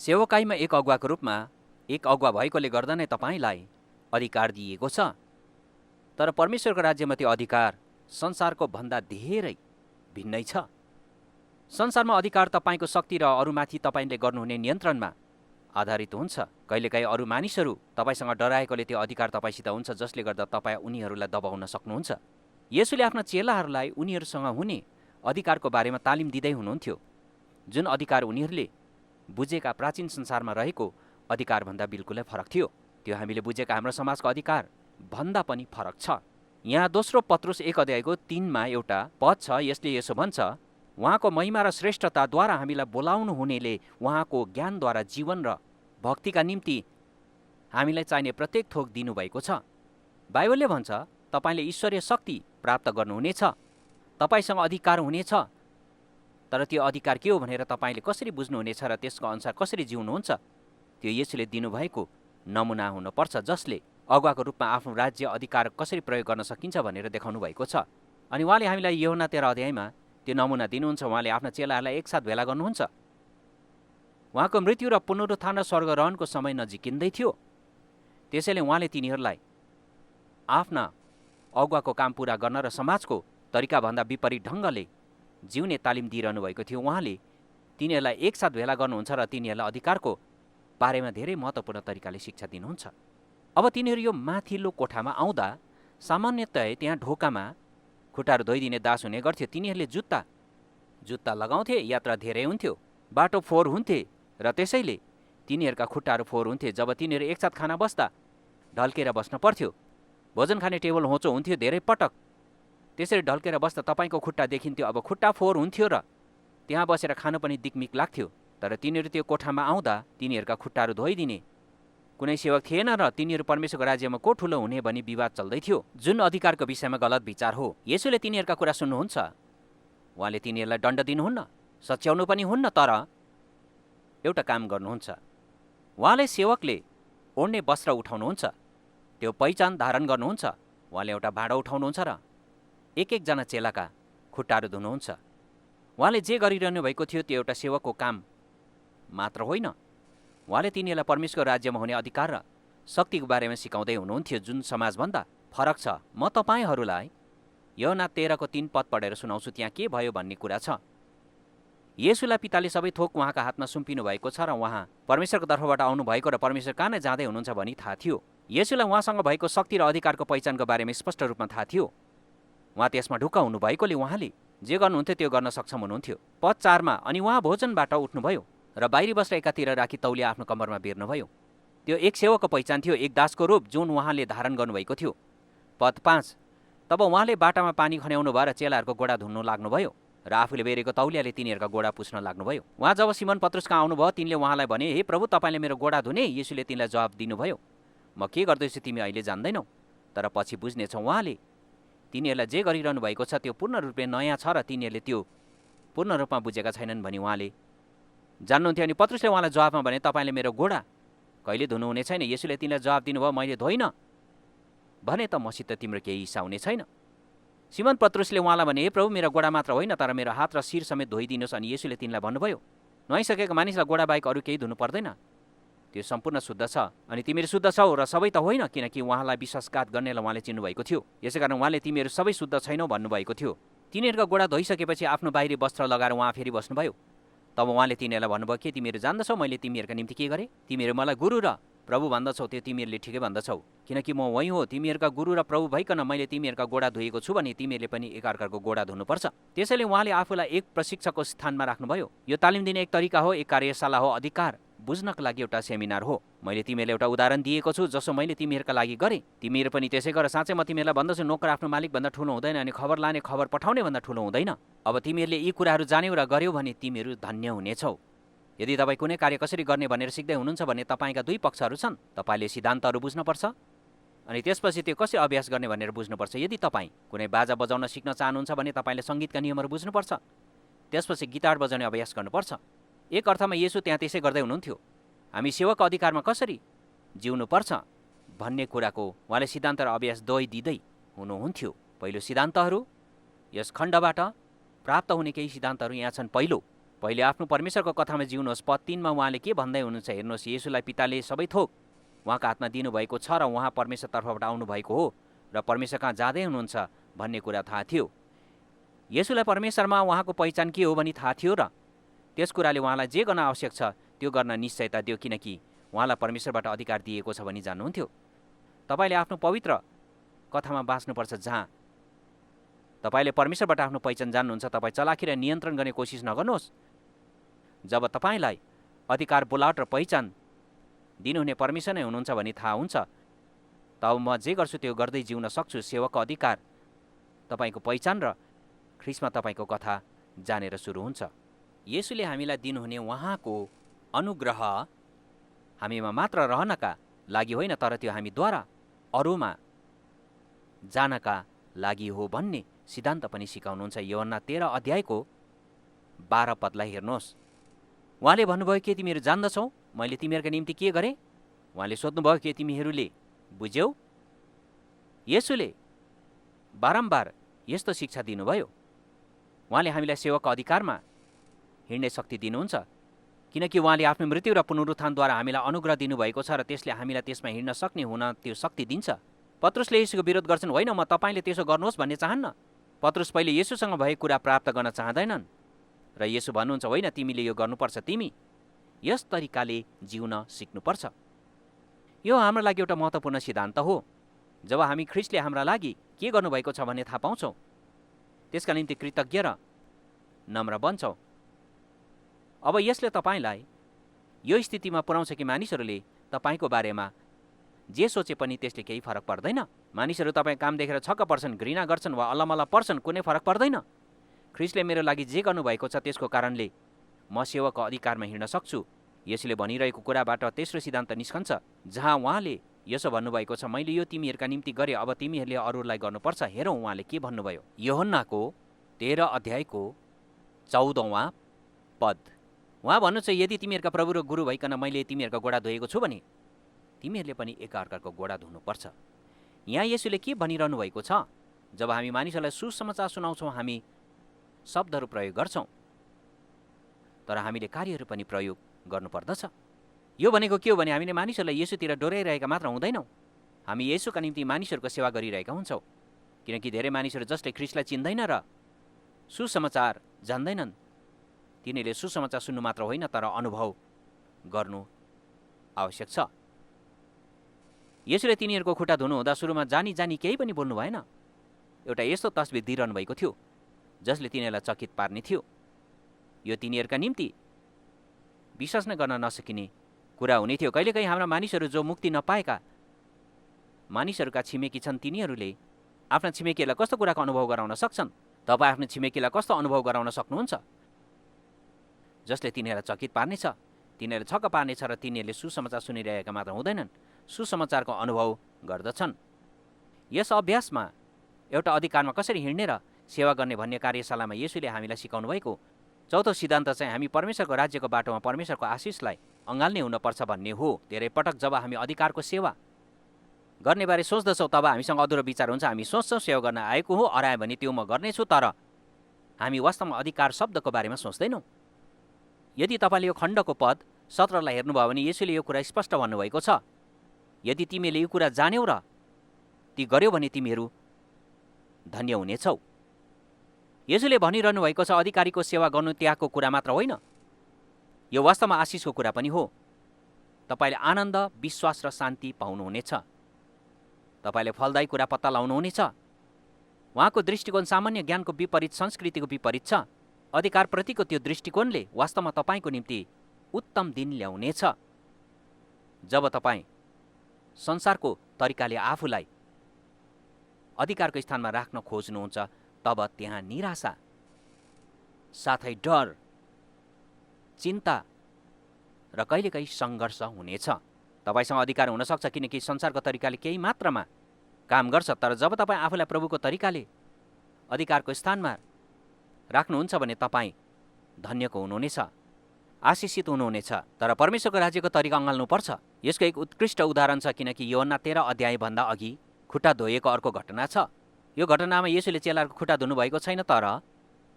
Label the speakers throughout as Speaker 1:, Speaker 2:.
Speaker 1: सेवकाईमा एक अगुवाको रूपमा एक अगुवा भएकोले गर्दा नै तपाईँलाई अधिकार दिइएको छ। तर परमेश्वरको राज्यमा त्यो अधिकार संसारको भन्दा धेरै भिन्नै छ। संसारमा अधिकार तपाईँको शक्ति र अरूमाथि तपाईँले गर्नुहुने नियन्त्रणमा आधारित हुन्छ। कहिलेकाहीँ अरू मानिसहरू तपाईँसँग डराएकोले त्यो अधिकार तपाईँसित हुन्छ, जसले गर्दा तपाईँ उनीहरूलाई दबाउन सक्नुहुन्छ। येशूले आफ्ना चेलाहरूलाई उनीहरूसँग हुने अधिकारको बारेमा तालिम दिँदै हुनुहुन्थ्यो, जुन अधिकार उनीहरूले बुझेका प्राचीन संसारमा रहेको अधिकारभन्दा बिल्कुलै फरक थियो। त्यो हामीले बुझेका हाम्रो समाजको अधिकार भन्दा पनि फरक छ। यहाँ दोस्रो पत्रुस 1:3 एउटा पद छ। यसले यसो भन्छ, उहाँको महिमा र श्रेष्ठताद्वारा हामीलाई बोलाउनु हुनेले उहाँको ज्ञानद्वारा जीवन र भक्तिका निम्ति हामीलाई चाहिने प्रत्येक थोक दिनुभएको छ। बाइबलले भन्छ, तपाईँले ईश्वरीय शक्ति प्राप्त गर्नुहुनेछ, तपाईँसँग अधिकार हुनेछ। तर त्यो अधिकार के हो भनेर तपाईँले कसरी बुझ्नुहुनेछ र त्यसको अनुसार कसरी जिउनुहुन्छ, त्यो येशूले दिनुभएको नमुना हुनुपर्छ, जसले अगुवाको रूपमा आफ्नो राज्य अधिकार कसरी प्रयोग गर्न सकिन्छ भनेर देखाउनु भएको छ। अनि उहाँले हामीलाई यूहन्ना 13 त्यो नमुना दिनुहुन्छ। उहाँले आफ्ना चेलाहरूलाई एकसाथ भेला गर्नुहुन्छ। उहाँको मृत्यु र पुनरुत्थान र स्वर्गरोहणको समय नजिकिँदै थियो। त्यसैले उहाँले तिनीहरूलाई आफ्ना अगुवाको काम पुरा गर्न र समाजको तरिकाभन्दा विपरीत ढङ्गले जिउने तालिम दिइरहनु भएको थियो। उहाँले तिनीहरूलाई एकसाथ भेला गर्नुहुन्छ र तिनीहरूलाई अधिकारको बारेमा धेरै महत्त्वपूर्ण तरिकाले शिक्षा दिनुहुन्छ। अब तिनीहरू यो माथिल्लो कोठामा आउँदा सामान्यतया त्यहाँ ढोकामा खुट्टाहरू धोइदिने दास हुने गर्थ्यो। तिनीहरूले जुत्ता लगाउँथे, यात्रा धेरै हुन्थ्यो, बाटो फोहोर हुन्थे र त्यसैले तिनीहरूका खुट्टाहरू फोहोर हुन्थे। जब तिनीहरू एकसाथ खाना बस्दा ढल्केर बस्न पर्थ्यो। भोजन खाने टेबल होचो हुन्थ्यो धेरै पटक। त्यसरी ढल्केर बस्दा तपाईँको खुट्टा देखिन्थ्यो। अब खुट्टा फोहोर हुन्थ्यो र त्यहाँ बसेर खानु पनि दिकमिक लाग्थ्यो। तर तिनीहरू त्यो कोठामा आउँदा तिनीहरूका खुट्टाहरू धोइदिने कुनै सेवक थिएन र तिनीहरू परमेश्वरको राज्यमा को ठुलो हुने भनी विवाद चल्दै थियो, जुन अधिकारको विषयमा गलत विचार हो। येशूले तिनीहरूका कुरा सुन्नुहुन्छ। उहाँले तिनीहरूलाई दण्ड दिनुहुन्न, सच्याउनु पनि हुन्न, तर एउटा काम गर्नुहुन्छ। उहाँले सेवकले ओढ्ने वस्त्र उठाउनुहुन्छ, त्यो पहिचान धारण गर्नुहुन्छ। उहाँले एउटा भाँडो उठाउनुहुन्छ र एक-एकजना चेलाका खुट्टाहरू धुनुहुन्छ। उहाँले जे गरिरहनु भएको थियो त्यो एउटा सेवकको काम मात्र होइन। उहाँले तिनीहरूलाई परमेश्वरको राज्यमा हुने अधिकार र शक्तिको बारेमा सिकाउँदै हुनुहुन्थ्यो, जुन समाजभन्दा फरक छ। म तपाईँहरूलाई यूहन्ना 13:3 पढेर सुनाउँछु। त्यहाँ के भयो भन्ने कुरा छ। येशूलाई पिताले सबै थोक उहाँका हातमा सुम्पिनु भएको छ र उहाँ परमेश्वरको तर्फबाट आउनु भएको र परमेश्वर कहाँ नै जाँदै हुनुहुन्छ भनी थाहा थियो। येशूलाई उहाँसँग भएको शक्ति र अधिकारको पहिचानको बारेमा स्पष्ट रूपमा थाहा थियो। उहाँ त्यसमा ढुक्क हुनुभएकोले उहाँले जे गर्नुहुन्थ्यो त्यो गर्न सक्षम हुनुहुन्थ्यो। पद 4 अनि उहाँ भोजनबाट उठ्नुभयो र बाहिरी वस्त्र एकातिर राखी तौलिया आफ्नो कम्मरमा बेर्नुभयो। त्यो एक सेवकको पहिचान थियो, एक दासको रूप जुन उहाँले धारण गर्नुभएको थियो। पद 5 तब उहाँले बाटामा पानी खन्याउनु भयो र चेलाहरूको गोडा धुन्नु लाग्नुभयो र आफूले बेरेको तौलियाले तिनीहरूका गोडा पुस्न लाग्नुभयो। उहाँ जब सिमन पत्रुस कहाँ आउनुभयो, तिनले उहाँलाई भने, हे प्रभु, तपाईँले मेरो गोडा धुने? येशूले तिनलाई जवाब दिनुभयो, म के गर्दैछु तिमी अहिले जान्दैनौ, तर पछि बुझ्नेछौ। उहाँले तिनीहरूलाई जे गरिरहनु भएको छ त्यो पूर्ण रूपले नयाँ छ र तिनीहरूले त्यो पूर्ण रूपमा बुझेका छैनन् भनी उहाँले जान्नुहुन्थ्यो। अनि पत्रुसले उहाँलाई जवाबमा भने, तपाईँले मेरो गोडा कहिले धुनुहुने छैन। येशूले तिनीलाई जवाब दिनुभयो, मैले धोइन भने त मसित तिम्रो केही हिस्सा हुने छैन। सिमन पत्रुसले उहाँलाई भने, हे प्रभु, मेरो गोडा मात्र होइन तर मेरो हात र शिर समेत धोइदिनुहोस्। अनि येशूले तिनलाई भन्नुभयो, नुहाइसकेको मानिसलाई गोडा बाहेक अरू केही धुनु पर्दैन, त्यो सम्पूर्ण शुद्ध छ। अनि तिमीहरू शुद्ध छौ र सबै त होइन, किनकि उहाँलाई विश्वासघात गर्नेलाई उहाँले चिन्नुभएको थियो। यसै कारण उहाँले तिमीहरू सबै शुद्ध छैनौ भन्नुभएको थियो। तिनीहरूका गोडा धोइसकेपछि आफ्नो बाहिरी वस्त्र लगाएर उहाँ फेरि बस्नुभयो। तब उहाँले तिनीहरूलाई भन्नुभयो, के तिमीहरू जान्दछौ मैले तिमीहरूका निम्ति के गरेँ? तिमीहरू मलाई गुरु र प्रभु भन्दछौ, त्यो तिमीहरूले ठिकै भन्दछौ, किनकि म वही हो, तिमीहरूका गुरु र प्रभु भइकन मैले तिमीहरूका गोडा धोएको छु भने तिमीहरूले पनि एकअर्काको गोडा धुनुपर्छ। त्यसैले उहाँले आफूलाई एक प्रशिक्षकको स्थानमा राख्नुभयो। यो तालिम दिने एक तरिका हो, एक कार्यशाला हो, अधिकार बुझ्नको लागि एउटा सेमिनार हो। मैले तिमीहरूलाई एउटा उदाहरण दिएको छु, जसो मैले तिमीहरूका लागि गरेँ, तिमीहरू पनि त्यसै गर। साँच्चै म तिमीहरूलाई भन्दछु, नोकर आफ्नो मालिकभन्दा ठुलो हुँदैन अनि खबर लाने खबर पठाउने भन्दा ठुलो हुँदैन। अब तिमीहरूले यी कुराहरू जान्यौ र गर्यौ भने तिमीहरू धन्य हुनेछौ। यदि तपाईँ कुनै कार्य कसरी गर्ने भनेर सिक्दै हुनुहुन्छ भने तपाईँका दुई पक्षहरू छन्। तपाईँले सिद्धान्तहरू बुझ्नुपर्छ अनि त्यसपछि त्यो कसरी अभ्यास गर्ने भनेर बुझ्नुपर्छ। यदि तपाईँ कुनै बाजा बजाउन सिक्न चाहनुहुन्छ भने तपाईँले सङ्गीतका नियमहरू बुझ्नुपर्छ, त्यसपछि गिटार बजाउने अभ्यास गर्नुपर्छ। एक अर्थमा येशू त्यहाँ त्यसै गर्दै हुनुहुन्थ्यो। हामी सेवकको अधिकारमा कसरी जिउनुपर्छ भन्ने कुराको उहाँले सिद्धान्त र अभ्यास दुवै दिँदै हुनुहुन्थ्यो। पहिलो सिद्धान्तहरू, यस खण्डबाट प्राप्त हुने केही सिद्धान्तहरू यहाँ छन्। पहिलो, पहिले आफ्नो परमेश्वरको कथामा जिउनुहोस्। पद 3 मा उहाँले के भन्दै हुनुहुन्छ हेर्नुहोस्। येशूलाई पिताले सबै थोक उहाँको हातमा दिनुभएको छ र उहाँ परमेश्वरतर्फबाट आउनुभएको हो र परमेश्वर कहाँ जाँदै हुनुहुन्छ भन्ने कुरा थाहा थियो। येशूलाई परमेश्वरमा उहाँको पहिचान के हो भनी थाहा थियो र त्यस कुराले उहाँलाई जे गर्न आवश्यक छ त्यो गर्न निश्चयता दियो, किनकि उहाँलाई परमेश्वरबाट अधिकार दिएको छ भनी जान्नुहुन्थ्यो। तपाईँले आफ्नो पवित्र कथामा बाँच्नुपर्छ, जहाँ तपाईँले परमेश्वरबाट आफ्नो पहिचान जान्नुहुन्छ। तपाईँ चलाखी र नियन्त्रण गर्ने कोसिस नगर्नुहोस्। जब तपाईँलाई अधिकार, बोलावट र पहिचान दिनुहुने परमेश्वर नै हुनुहुन्छ भनी थाहा हुन्छ, तब म जे गर्छु त्यो गर्दै जिउन सक्छु। सेवकको अधिकार तपाईँको पहिचान र ख्रिस्टमा तपाईँको कथा जानेर सुरु हुन्छ। येशूले हामीलाई दिनुहुने उहाँको अनुग्रह हामीमा मात्र रहनका लागि होइन, तर त्यो हामीद्वारा अरूमा जानका लागि हो भन्ने सिद्धान्त पनि सिकाउनुहुन्छ। यूहन्ना 13 अध्यायको 12 पदलाई हेर्नुहोस्। उहाँले भन्नुभयो, के तिमीहरू जान्दछौ मैले तिमीहरूका निम्ति के गरेँ? उहाँले सोध्नुभयो, के तिमीहरूले बुझ्यौ? येशूले बारम्बार यस्तो शिक्षा दिनुभयो। उहाँले हामीलाई सेवकको अधिकारमा हिँड्ने शक्ति दिनुहुन्छ, किनकि उहाँले आफ्नो मृत्यु र पुनरुत्थानद्वारा हामीलाई अनुग्रह दिनुभएको छ र त्यसले हामीलाई त्यसमा हिँड्न सक्ने हुन त्यो शक्ति दिन्छ। पत्रुसले येशूको विरोध गर्छन्, होइन म तपाईँले त्यसो गर्नुहोस् भन्ने चाहन्न। पत्रुस पहिले येशूसँग भएको कुरा प्राप्त गर्न चाहँदैनन् र येशू भन्नुहुन्छ, होइन तिमीले यो गर्नुपर्छ, तिमी यस तरिकाले जिउन सिक्नुपर्छ। यो हाम्रो लागि एउटा महत्त्वपूर्ण सिद्धान्त हो। जब हामी ख्रिस्टले हाम्रा लागि के गर्नुभएको छ भन्ने थाहा पाउँछौँ, त्यसका निम्ति कृतज्ञ र नम्र बन्छौँ। अब यसले तपाईँलाई यो स्थितिमा पुर्याउँछ कि मानिसहरूले तपाईँको बारेमा जे सोचे पनि त्यसले केही फरक पर्दैन। मानिसहरू तपाईँ काम देखेर छक्क पर्छन्, घृणा गर्छन् वा अल्लमल्ल पर्छन्, कुनै फरक पर्दैन। ख्रिस्टले मेरो लागि जे गर्नुभएको छ त्यसको कारणले म सेवकको अधिकारमा हिँड्न सक्छु। यसले भनिरहेको कुराबाट तेस्रो सिद्धान्त निस्कन्छ, जहाँ उहाँले यसो भन्नुभएको छ, मैले यो तिमीहरूका निम्ति गरेँ, अब तिमीहरूले अरूलाई गर्नुपर्छ। हेरौँ उहाँले के भन्नुभयो। यूहन्नाको 13 अध्यायको 14वां पद उहाँ भन्नुहुन्छ, यदि तिमीहरूका प्रभु र गुरु भइकन मैले तिमीहरूका गोडा धोएको छु भने तिमीहरूले पनि एकअर्काको गोडा धुनुपर्छ। यहाँ येशूले के भनिरहनु भएको छ? जब हामी मानिसहरूलाई सुसमाचार सुनाउँछौँ, हामी शब्दहरू प्रयोग गर्छौँ, तर हामीले कार्यहरू पनि प्रयोग गर्नुपर्दछ। यो भनेको के हो भने हामीले मानिसहरूलाई येशूतिर डोर्याइरहेका मात्र हुँदैनौँ, हामी येशूका निम्ति मानिसहरूको सेवा गरिरहेका हुन्छौँ। किनकि धेरै मानिसहरू जसले ख्रिस्टलाई चिन्दैन र सुसमाचार जान्दैनन्, तिनीहरूले सुसमाचार सुन्नु मात्र होइन तर अनुभव गर्नु आवश्यक छ। येशूले तिनीहरूको खुट्टा धुनुहुँदा सुरुमा जानी जानी केही पनि बोल्नु भएन। एउटा यस्तो तस्बिर दिइरहनु भएको थियो जसले तिनीहरूलाई चकित पार्ने थियो। यो तिनीहरूका निम्ति विश्वास नै गर्न नसकिने कुरा हुने थियो। कहिलेकाहीँ हाम्रा मानिसहरू जो मुक्ति नपाएका मानिसहरूका छिमेकी छन्, तिनीहरूले आफ्ना छिमेकीहरूलाई कस्तो कुराको अनुभव गराउन सक्छन्? तपाईँ आफ्नो छिमेकीलाई कस्तो अनुभव गराउन सक्नुहुन्छ जसले तिनीहरूलाई चकित पार्नेछ, तिनीहरूले छक्क पार्नेछ र तिनीहरूले सुसमाचार सुनिरहेका मात्र हुँदैनन्, सुसमाचारको अनुभव गर्दछन्। यस अभ्यासमा एउटा अधिकारमा कसरी हिँड्ने र सेवा गर्ने भन्ने कार्यशालामा येशूले हामीलाई सिकाउनु भएको चौथो सिद्धान्त चाहिँ हामी परमेश्वरको राज्यको बाटोमा परमेश्वरको आशिषलाई अँगाल्ने हुनुपर्छ भन्ने हो। धेरै पटक जब हामी अधिकारको सेवा गर्ने बारे सोच्दछौँ तब हामीसँग अधुरो विचार हुन्छ। हामी सोच्छौँ सेवा गर्न आएको हो, अरायो भने त्यो म गर्नेछु, तर हामी वास्तवमा अधिकार शब्दको बारेमा सोच्दैनौँ। यदि तपाईँले यो खण्डको पद 17लाई हेर्नुभयो भने येशूले यो कुरा स्पष्ट भन्नुभएको छ, यदि तिमीले यो कुरा जान्यौ र ती गर्यौ भने तिमीहरू धन्य हुनेछौ। येशूले भनिरहनु भएको छ, अधिकारीको सेवा गर्नु त्यागको कुरा मात्र होइन, यो वास्तवमा आशिषको कुरा पनि हो। तपाईँले आनन्द, विश्वास र शान्ति पाउनुहुनेछ। तपाईँले फलदायी कुरा पत्ता लगाउनुहुनेछ। उहाँको दृष्टिकोण सामान्य ज्ञानको विपरीत, संस्कृतिको विपरीत छ। अधिकारप्रतिको त्यो दृष्टिकोणले वास्तवमा तपाईँको निम्ति उत्तम दिन ल्याउनेछ। जब तपाईँ संसारको तरिकाले आफूलाई अधिकारको स्थानमा राख्न खोज्नुहुन्छ, तब त्यहाँ निराशा साथै डर, चिन्ता र कहिलेकाहीँ सङ्घर्ष हुनेछ। तपाईँसँग अधिकार हुनसक्छ किनकि संसारको तरिकाले केही मात्रामा काम गर्छ, तर जब तपाईँ आफूलाई प्रभुको तरिकाले अधिकारको स्थानमा राख्नुहुन्छ भने तपाईँ धन्यको हुनुहुनेछ, आशिषित हुनुहुनेछ। तर परमेश्वरको राज्यको तरिका अँगाल्नुपर्छ। यसको एक उत्कृष्ट उदाहरण छ, किनकि यूहन्ना 13 अध्यायभन्दा अघि खुट्टा धोएको अर्को घटना छ। यो घटनामा येशूले चेलाहरूको खुट्टा धुनुभएको छैन, तर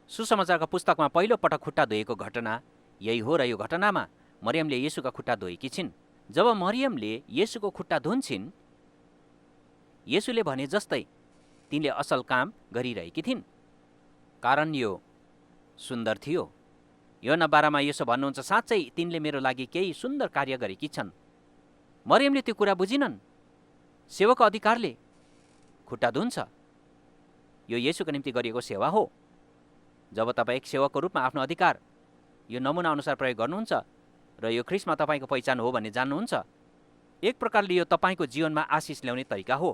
Speaker 1: सुसमाचारका पुस्तकमा पहिलो पटक खुट्टा धोएको घटना यही हो र यो घटनामा मरियमले येशूका खुट्टा धोएकी छिन्। जब मरियमले येशूको खुट्टा धुन्छिन्, येशूले भने जस्तै तिनले असल काम गरिरहेकी थिइन्, कारण यो सुन्दर थियो। योहन्ना 12 यसो भन्नुहुन्छ, साँच्चै तिनले मेरो लागि केही सुन्दर कार्य गरेकी छन्। मरियमले त्यो कुरा बुझिनन्। सेवाको अधिकारले खुट्टा धुन्छ। यो येशूको निम्ति गरिएको सेवा हो। जब तपाईँ एक सेवकको रूपमा आफ्नो अधिकार यो नमुना अनुसार प्रयोग गर्नुहुन्छ र यो ख्रीष्टमा तपाईँको पहिचान हो भन्ने जान्नुहुन्छ, एक प्रकारले यो तपाईँको जीवनमा आशिष ल्याउने तरिका हो।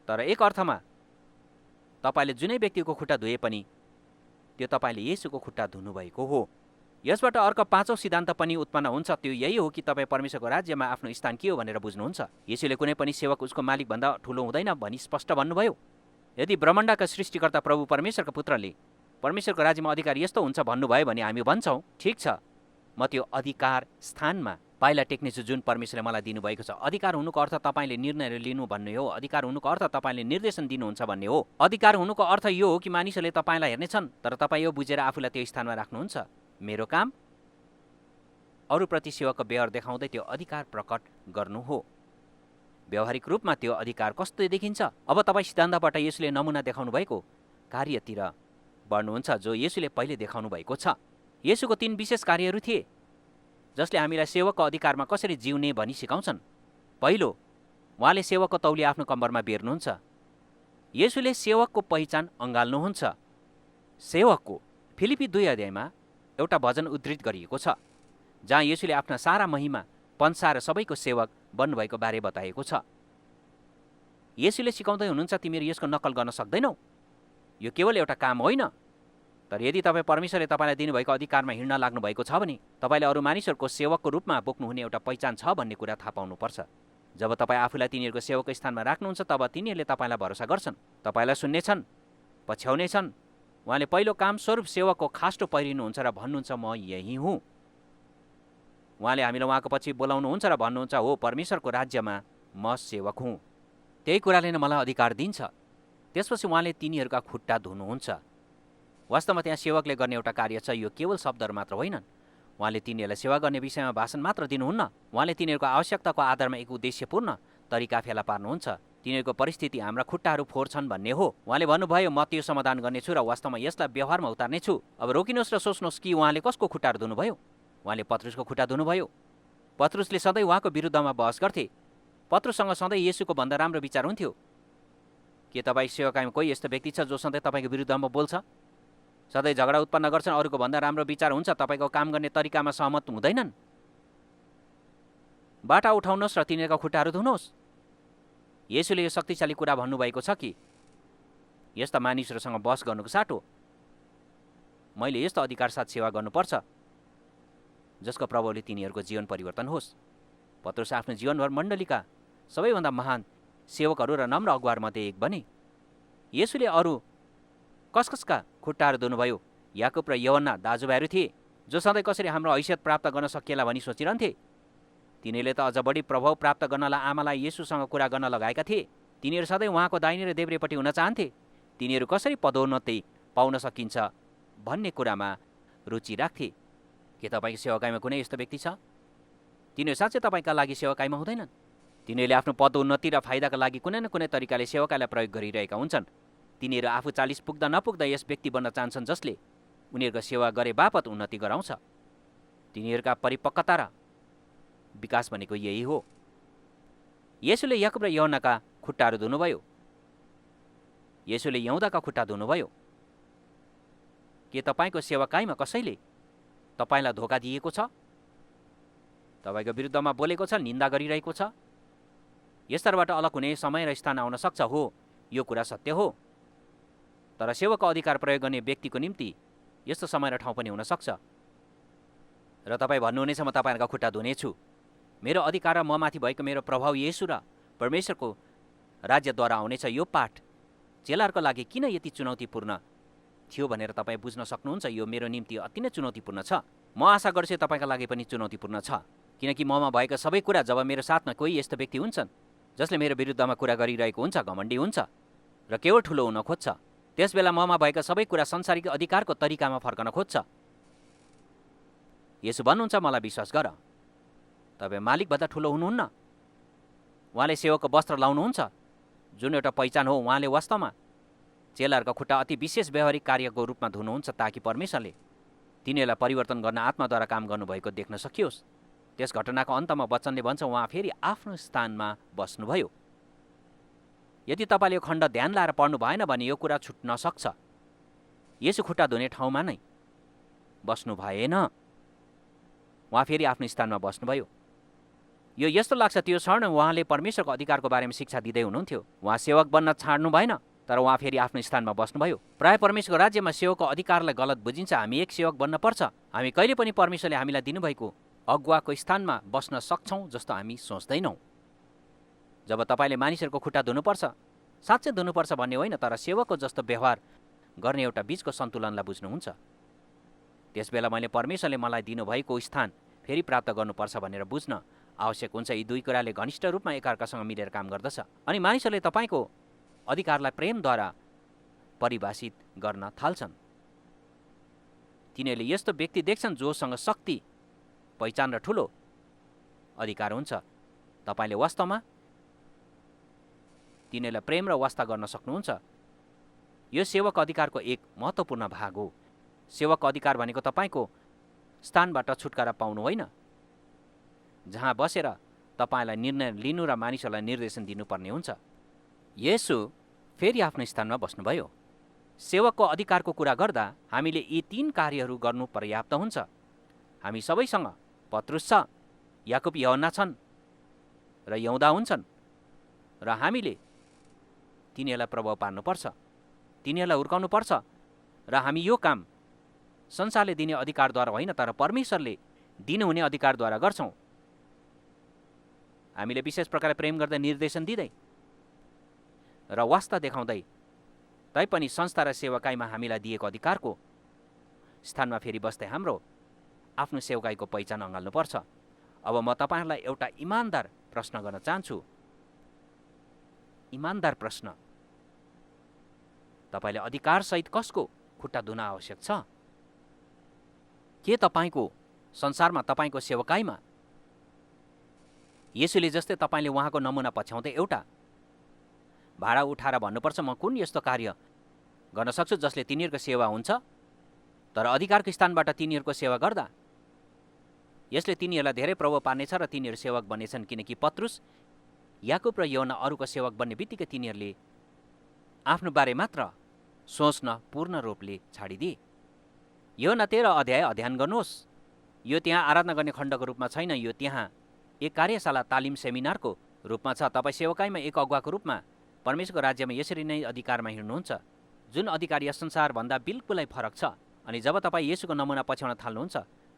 Speaker 1: तर एक अर्थमा तपाईँले जुनै व्यक्तिको खुट्टा धुए पनि त्यो तपाईँले येशूको खुट्टा धुनुभएको हो। यसबाट अर्को पाँचौं सिद्धान्त पनि उत्पन्न हुन्छ। त्यो यही हो कि तपाईँ परमेश्वरको राज्यमा आफ्नो स्थान के हो भनेर बुझ्नुहुन्छ। येशूले कुनै पनि सेवक उसको मालिकभन्दा ठुलो हुँदैन भनी स्पष्ट भन्नुभयो। यदि ब्रह्माण्डका सृष्टिकर्ता प्रभु परमेश्वरका पुत्रले परमेश्वरको राज्यमा अधिकार यस्तो हुन्छ भन्नुभयो भने हामी भन्छौँ, ठिक छ, म त्यो अधिकार स्थानमा पाइला टेक्नेछु जुन परमेश्वरले मलाई दिनुभएको छ। अधिकार हुनुको अर्थ तपाईँले निर्णय लिनु भन्ने हो। अधिकार हुनुको अर्थ तपाईँले निर्देशन दिनुहुन्छ भन्ने हो। अधिकार हुनुको अर्थ यो हो कि मानिसहरूले तपाईँलाई हेर्नेछन्, तर तपाईँ यो बुझेर आफूलाई त्यो स्थानमा राख्नुहुन्छ। मेरो काम अरूप्रति सेवाको व्यवहार देखाउँदै त्यो अधिकार प्रकट गर्नु हो। व्यावहारिक रूपमा त्यो अधिकार कस्तो देखिन्छ? अब तपाईँ सिद्धान्तबाट येशूले नमुना देखाउनु भएको कार्यतिर बढ्नुहुन्छ जो येशूले पहिले देखाउनु भएको छ। येशूको 3 विशेष कार्यहरू थिए जसले हामीलाई सेवकको अधिकारमा कसरी जिउने भनी सिकाउँछन्। पहिलो, उहाँले सेवकको तौलिया आफ्नो कम्बरमा बेर्नुहुन्छ। येशूले सेवकको पहिचान अँगाल्नुहुन्छ। सेवकको फिलिपी 2 अध्यायमा एउटा भजन उद्धृत गरिएको छ जहाँ येशूले आफ्ना सारा महिमा पन्साएर सबैको सेवक बन्नुभएको बारे बताएको छ। येशूले सिकाउँदै हुनुहुन्छ, तिमीहरू यसको नक्कल गर्न सक्दैनौ। यो केवल एउटा काम होइन, तर यदि तपाईँ परमेश्वरले तपाईँलाई दिनुभएको अधिकारमा हिँड्न लाग्नु भएको छ भने तपाईँले अरू मानिसहरूको सेवकको रूपमा बोक्नुहुने एउटा पहिचान छ भन्ने कुरा थाहा पाउनुपर्छ। जब तपाईँ आफूलाई तिनीहरूको सेवकको स्थानमा राख्नुहुन्छ तब तिनीहरूले तपाईँलाई भरोसा गर्छन्, तपाईँलाई सुन्नेछन्, पछ्याउनेछन्। उहाँले पहिलो काम स्वरूप सेवकको खास्टो पहिरिनुहुन्छ र भन्नुहुन्छ, म यही हुँ। उहाँले हामीलाई उहाँको पछि बोलाउनुहुन्छ र भन्नुहुन्छ, हो परमेश्वरको राज्यमा म सेवक हुँ। त्यही कुराले नै मलाई अधिकार दिन्छ। त्यसपछि उहाँले तिनीहरूका खुट्टा धुनुहुन्छ। वास्तवमा त्यहाँ सेवकले गर्ने एउटा कार्य छ। यो केवल शब्दहरू मात्र होइनन्। उहाँले तिनीहरूलाई सेवा गर्ने विषयमा भाषण मात्र दिनुहुन्न। उहाँले तिनीहरूको आवश्यकताको आधारमा एक उद्देश्यपूर्ण तरिका फेला पार्नुहुन्छ। तिनीहरूको परिस्थिति हाम्रा खुट्टाहरू फोर्छन् भन्ने हो। उहाँले भन्नुभयो, म त्यो समाधान गर्नेछु र वास्तवमा यसलाई व्यवहारमा उतार्नेछु। अब रोकिनुहोस् र सोच्नुहोस् कि उहाँले कसको खुट्टाहरू धुनुभयो? उहाँले पत्रुसको खुट्टा धुनुभयो। पत्रुसले सधैँ उहाँको विरुद्धमा बहस गर्थे। पत्रुससँग सधैँ येशूको भन्दा राम्रो विचार हुन्थ्यो। के तपाईँ सेवाकाईमा कोही यस्तो व्यक्ति छ जो सधैँ तपाईँको विरुद्धमा बोल्छ, सधैँ झगडा उत्पन्न गर्छन्, अरूको भन्दा राम्रो विचार हुन्छ, तपाईँको काम गर्ने तरिकामा सहमत हुँदैनन्? बाटा उठाउनुहोस् र तिनीहरूका खुट्टाहरू धुनुहोस्। येशूले यो शक्तिशाली कुरा भन्नुभएको छ कि यस्ता मानिसहरूसँग बहस गर्नुको साटो मैले यस्तो अधिकार साथ सेवा गर्नुपर्छ जसको प्रभावले तिनीहरूको जीवन परिवर्तन होस्। पत्रुस आफ्नो जीवनभर मण्डलीका सबैभन्दा महान सेवकहरू र नम्र अगुवाहरूमध्ये एक बने। येशूले अरू कसका खुट्टाहरू धुनुभयो? याकुब र यूहन्ना दाजुभाइहरू थिए जो सधैँ कसरी हाम्रो हैसियत प्राप्त गर्न सकिएला भनी सोचिरहन्थे। तिनीहरूले त अझ बढी प्रभाव प्राप्त गर्नलाई आमालाई येशूसँग कुरा गर्न लगाएका थिए। तिनीहरू सधैँ उहाँको दाहिने र देब्रेपट्टि हुन चाहन्थे। तिनीहरू कसरी पदोन्नति पाउन सकिन्छ भन्ने कुरामा रुचि राख्थे। के तपाईँको सेवाकाईमा कुनै यस्तो व्यक्ति छ? तिनीहरू साँच्चै तपाईँका लागि सेवाकाईमा हुँदैनन्। तिनीहरूले आफ्नो पदोन्नति र फाइदाका लागि कुनै न कुनै तरिकाले सेवाकाईलाई प्रयोग गरिरहेका हुन्छन्। तिनीहरू आफू 40 पुग्दा नपुग्दा यस व्यक्ति बन्न चाहन्छन् जसले उनीहरूको सेवा गरे बापत उन्नति गराउँछ। तिनीहरूका परिपक्वता र विकास भनेको यही हो। येशूले याकुब र यूहन्नाका खुट्टाहरू धुनुभयो। येशूले यहुदाका खुट्टा धुनुभयो। के तपाईँको सेवाकाईमा कसैले तपाईँलाई धोका दिएको छ, तपाईँको विरुद्धमा बोलेको छ, निन्दा गरिरहेको छ? यसतरबाट अलग हुने समय र स्थान आउन सक्छ। हो, यो कुरा सत्य हो। तर सेवाको अधिकार प्रयोग गर्ने व्यक्तिको निम्ति यस्तो समय र ठाउँ पनि हुन सक्छ र तपाईँ भन्नुहुनेछ, म तपाईँहरूका खुट्टा धुनेछु। मेरो अधिकार र म माथि भएको मेरो प्रभाव येशू र परमेश्वरको राज्यद्वारा आउनेछ। यो पाठ चेलाहरूको लागि किन यति चुनौतीपूर्ण थियो भनेर तपाईँ बुझ्न सक्नुहुन्छ। यो मेरो निम्ति अति नै चुनौतीपूर्ण छ। म आशा गर्छु तपाईँका लागि पनि चुनौतीपूर्ण छ, किनकि ममा भएका सबै कुरा जब मेरो साथमा कोही यस्तो व्यक्ति हुन्छन् जसले मेरो विरुद्धमा कुरा गरिरहेको हुन्छ, घमण्डी हुन्छ र केवल ठुलो हुन खोज्छ, त्यसबेला ममा भएका सबै कुरा संसारिक अधिकारको तरिकामा फर्कन खोज्छ। यसो भन्नुहुन्छ, मलाई विश्वास गर, तपाईँ मालिकभन्दा ठुलो हुनुहुन्न। उहाँले सेवकको वस्त्र लाउनुहुन्छ, जुन एउटा पहिचान हो। उहाँले वास्तवमा चेलाहरूको खुट्टा अति विशेष व्यावहारिक कार्यको रूपमा धुनुहुन्छ, ताकि परमेश्वरले तिनीहरूलाई परिवर्तन गर्न आत्माद्वारा काम गर्नुभएको देख्न सकियोस्। त्यस घटनाको अन्तमा वचनले भन्छ, उहाँ फेरि आफ्नो स्थानमा बस्नुभयो। यदि तपाईँले यो खण्ड ध्यान लाएर पढ्नु भएन भने यो कुरा छुट्न सक्छ। यसो खुट्टा धुने ठाउँमा नै बस्नु भएन, उहाँ फेरि आफ्नो स्थानमा बस्नुभयो। यो यस्तो लाग्छ त्यो क्षण उहाँले परमेश्वरको अधिकारको बारेमा शिक्षा दिँदै हुनुहुन्थ्यो। उहाँ सेवक बन्न छाड्नु भएन, तर उहाँ फेरि आफ्नो स्थानमा बस्नुभयो। प्राय परमेश्वरको राज्यमा सेवकको अधिकारलाई गलत बुझिन्छ। हामी एक सेवक बन्न पर्छ। हामी कहिले पनि परमेश्वरले हामीलाई दिनुभएको अगुवाको स्थानमा बस्न सक्छौँ जस्तो हामी सोच्दैनौँ। जब तपाईँले मानिसहरूको खुट्टा धुनुपर्छ, साँच्चै धुनुपर्छ भन्ने होइन, तर सेवकको जस्तो व्यवहार गर्ने एउटा बीचको सन्तुलनलाई बुझ्नुहुन्छ। त्यसबेला मैले परमेश्वरले मलाई दिनुभएको स्थान फेरि प्राप्त गर्नुपर्छ भनेर बुझ्न आवश्यक हुन्छ। यी दुई कुराले घनिष्ठ रूपमा एकअर्कासँग मिलेर काम गर्दछ। अनि मानिसहरूले तपाईँको अधिकारलाई प्रेमद्वारा परिभाषित गर्न थाल्छन्। तिनीहरूले यस्तो व्यक्ति देख्छन् जोसँग शक्ति, पहिचान र ठुलो अधिकार हुन्छ। तपाईँले वास्तवमा तिनीहरूलाई प्रेम र वास्ता गर्न सक्नुहुन्छ। यो सेवक अधिकारको एक महत्त्वपूर्ण भाग हो। सेवकको अधिकार भनेको तपाईँको स्थानबाट छुटकारा पाउनु होइन, जहाँ बसेर तपाईँलाई निर्णय लिनु र मानिसहरूलाई निर्देशन दिनुपर्ने हुन्छ। येशू फेरि आफ्नो स्थानमा बस्नुभयो। सेवकको अधिकारको कुरा गर्दा हामीले यी 3 कार्यहरू गर्नु पर्याप्त हुन्छ। हामी सबैसँग पत्रुस छ, याकुब यूहन्ना छन् र यहुदा हुन्छन्, र हामीले तिनीहरूलाई प्रभाव पार्नुपर्छ, तिनीहरूलाई हुर्काउनुपर्छ। र हामी यो काम संसारले दिने अधिकारद्वारा होइन, तर परमेश्वरले दिनुहुने अधिकारद्वारा गर्छौँ। हामीले विशेष प्रकारले प्रेम गर्दै, निर्देशन दिँदै र वास्ता देखाउँदै तैपनि संस्था र सेवकाईमा हामीलाई दिएको अधिकारको स्थानमा फेरि बस्दै हाम्रो आफ्नो सेवकाईको पहिचान अँगाल्नुपर्छ। अब म तपाईँहरूलाई एउटा इमान्दार प्रश्न गर्न चाहन्छु। इमान्दार प्रश्न, तपाईँले अधिकारसहित कसको खुट्टा धुन आवश्यक छ? के तपाईँको संसारमा, तपाईँको सेवकाईमा येशूले जस्तै तपाईँले उहाँको नमुना पछ्याउँदै एउटा भाडा उठाएर भन्नुपर्छ, म कुन यस्तो कार्य गर्न सक्छु जसले तिनीहरूको सेवा हुन्छ, तर अधिकारको स्थानबाट तिनीहरूको सेवा गर्दा यसले तिनीहरूलाई धेरै प्रभाव पार्नेछ र तिनीहरू सेवक बनेछन्। किनकि पत्रुस, याकुब र यूहन्ना अरूको सेवक बन्ने बित्तिकै तिनीहरूले आफ्नो बारे मात्र सोच्न पूर्ण रूपले छाडिदिए। यूहन्ना 13 अध्याय अध्ययन गर्नुहोस्। यो त्यहाँ आराधना गर्ने खण्डको रूपमा छैन, यो त्यहाँ एक कार्यशाला, तालिम, सेमिनारको रूपमा छ। तपाईँ सेवकाईमा एक अगुवाको रूपमा परमेश्वरको राज्यमा यसरी नै अधिकारमा हिँड्नुहुन्छ, जुन अधिकार यस संसारभन्दा बिल्कुलै फरक छ। अनि जब तपाईँ येशूको नमुना पछ्याउन थाल्नुहुन्छ,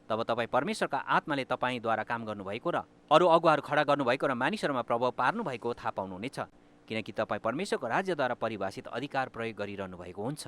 Speaker 1: तब तपाईँ परमेश्वरका आत्माले तपाईँद्वारा काम गर्नुभएको र अरू अगुवाहरू खडा गर्नुभएको र मानिसहरूमा प्रभाव पार्नुभएको थाहा पाउनुहुनेछ, किनकि तपाईँ परमेश्वरको राज्यद्वारा परिभाषित अधिकार प्रयोग गरिरहनु भएको हुन्छ।